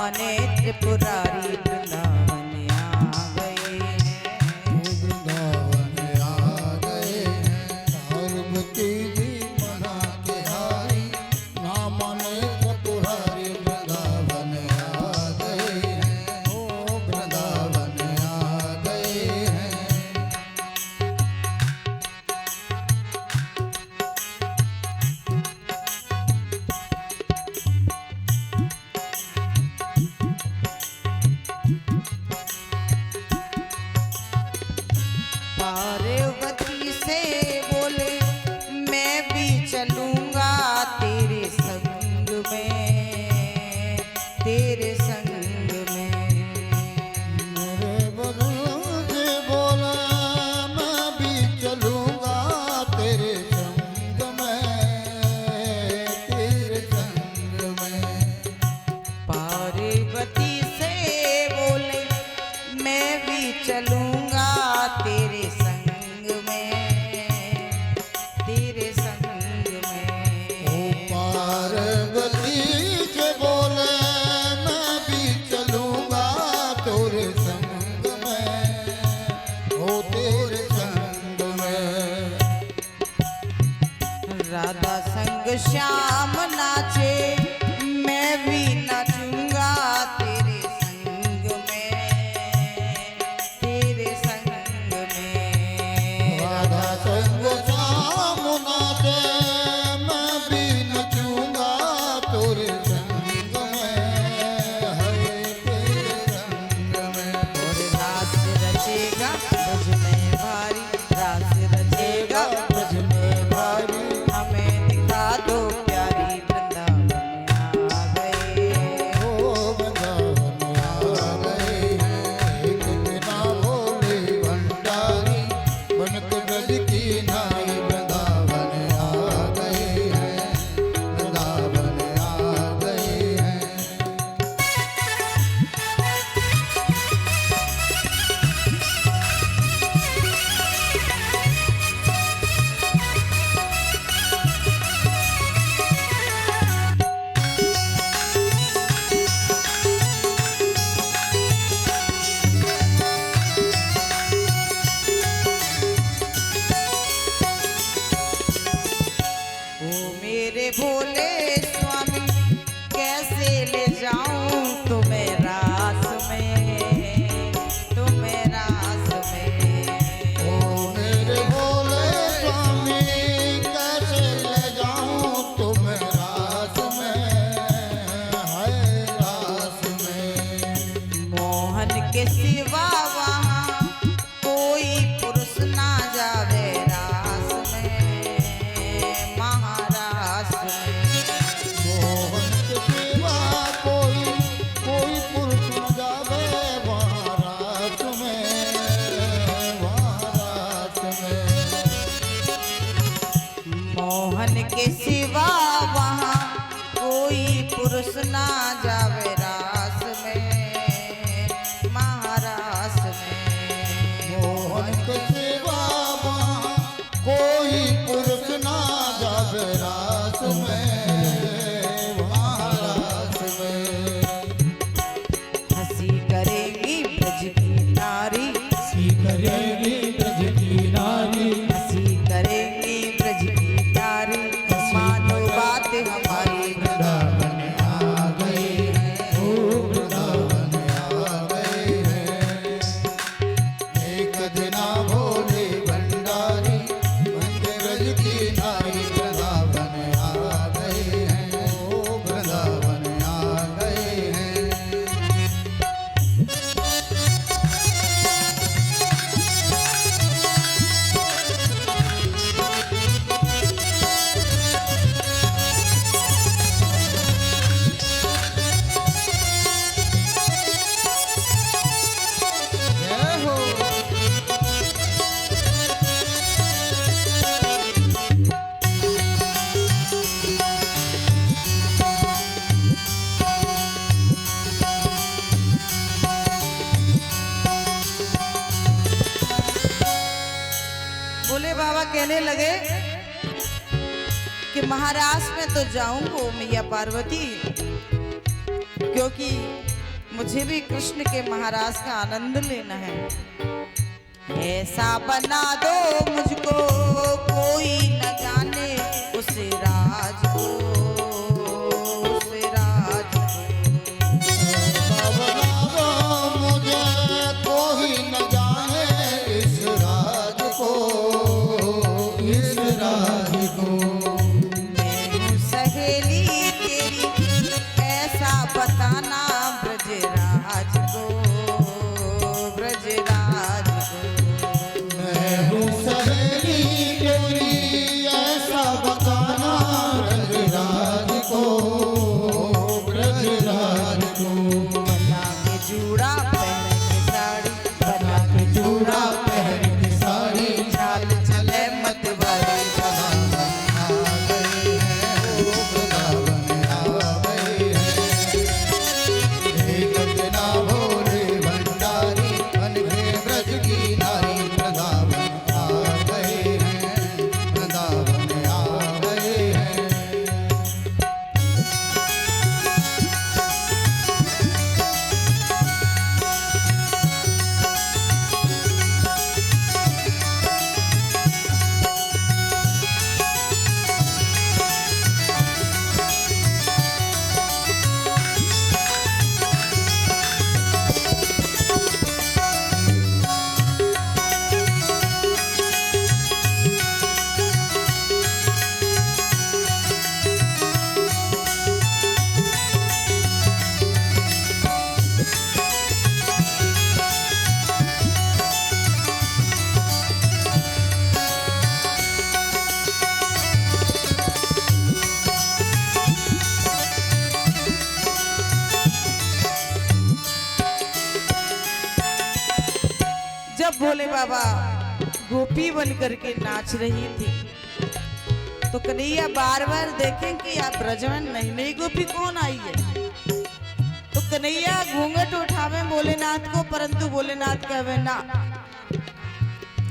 माने त्रिपुरारी वृंदावन आ गए हैं, वृंदावन आ गए हैं। पार्वती जी मना के आई, ना माने त्रिपुरारी वृंदावन आ गए हैं, ओ वृंदावन आ गए हैं। पार्वती से बोले मैं भी चलूंगा तेरे संग में, तेरे संग में। मेरे बलूज बोला मैं भी चलूंगा तेरे संग में, तेरे संग में। पार्वती से बोले मैं भी चलूंगा तेरे संग में, तेरे संग ओ में। पार्वती से बोले मैं भी चलूंगा तेरे संग में, ओ तेरे संग में। राधा संग श्याम नाचे मैं भी नाचूंगा तेरे संग में, तेरे संग में। राधा संग श्याम नाचे मैं भी नचूंगा तेरे संग में, है तेरे संग में। और रास रचेगा ब्रज में भारी, रास रचेगा ब्रज में भारी। हमें दिखा दो प्यारी वृंदावन आ गए, ओ वृंदावन आ गए हैं। एक बिना भोले भंडारी, बनक ब्रज की नाई वृंदावन आ गए हैं, वृंदावन आ गए हैं। ओ मेरे भोले स्वामी कैसे ले जाऊं तुम्हें रास में, तुम्हें रास में। ओ मेरे भोले स्वामी कैसे ले जाऊं तुम्हें रास में, है रास में। मोहन के सिवा वहाँ कोई पुरुष ना जावे रास में, महारास में। मोहन के सिवा कोई पुरुष न जावे वहाँ रास में, वहाँ रास में। मोहन के सिवा वहाँ कोई पुरुष ना जावे रास में, महारास में। मोहन के सिवा वहाँ कोई पुरुष ना जावे रास में, वहाँ रास में। हंसी करेगी ब्रज की नारी, हंसी करेगी ब्रज की नारी, हंसी करेगी ब्रज की नारी। मानो बात हमारी वृंदावन आ गए हैं, ओ वृंदावन आ गए हैं। एक दिना भोले भंडारी, बंदे ब्रज की नाई वृंदावन आ गए हैं, ओ वृंदावन आ गए हैं। जय हो। भोले बाबा कहने लगे कि महाराष्ट्र में तो जाऊंगो मैया पार्वती, क्योंकि मुझे भी कृष्ण के महाराज का आनंद लेना है। ऐसा बना दो मुझको कोई न जाने उस राज को, उस राज बना दो मुझे कोई न जाने इस राज को, इस राज को। मैं हूँ सहेली तेरी ऐसा बताना ब्रजराज को, ब्रजराज को। मैं हूँ सहेली तेरी ऐसा बताना ब्रजराज को, ब्रजराज को। बना के जूड़ा पहन के साड़ी, बना के चूड़ा पहन के साड़ी चाल चले मत वाली वृंदावन आ गए हैं। एक जना भोले भंडारी बन के ब्रज की नारी वृंदावन आ गए हैं, वृंदावन आ गए हैं। जब भोले बाबा गोपी बन करके नाच रही थी तो कन्हैया बार बार देखें कि आप ब्रज में नई नई गोपी कौन आई है। तो कन्हैया घूंघट उठावे भोलेनाथ को, परंतु भोलेनाथ कहे ना।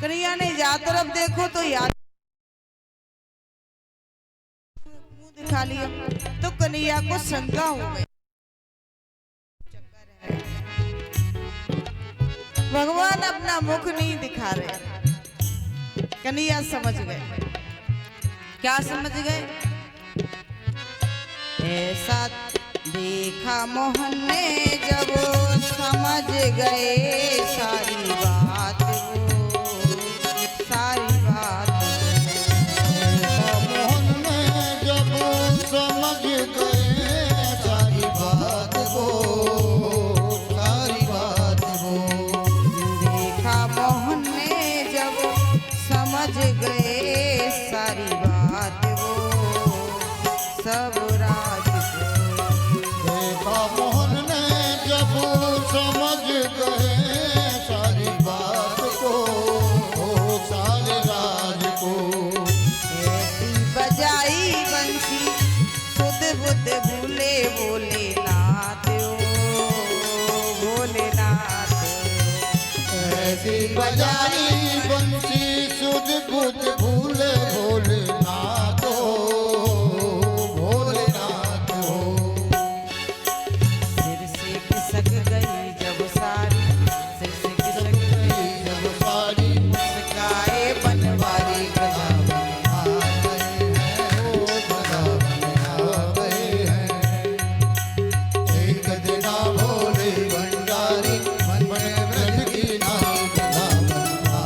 कन्हैया ने या तरफ देखो तो या मुंह दिखा लिया, तो कन्हैया को शंका हो गई। भगवान अपना मुख नहीं दिखा रहे। कन्हैया समझ गए। क्या समझ गए? ऐसा देखा मोहन ने जब समझ गए सारी बात वो, सारी बात। मोहन में जब समझ गए सारी बात को, सारी बात को। देखा मोहन ने जब समझ गए सारी बात वो, सब राज को। देखा मोहन ने जब समझ गए सारी बात को, सारे राज को। ऐसी बजाई बंसी सुध बुध भूले भोलेनाथ ओ, भोलेनाथ। ऐसी बजाई बंसी सुध बुध भूले भोलेनाथ हो, भोलेनाथ हो। सिर से खिसक गई जब सारी, सिर से खिसक गई जब सारी मुस्काए बनवारी वृंदावन। आ गए हैं, ओ वृंदावन आ गए हैं। एक दिना भोले भंडारी मन में ब्रज की नारी वृंदावन आ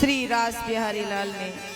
श्री रास बिहारी लाल ने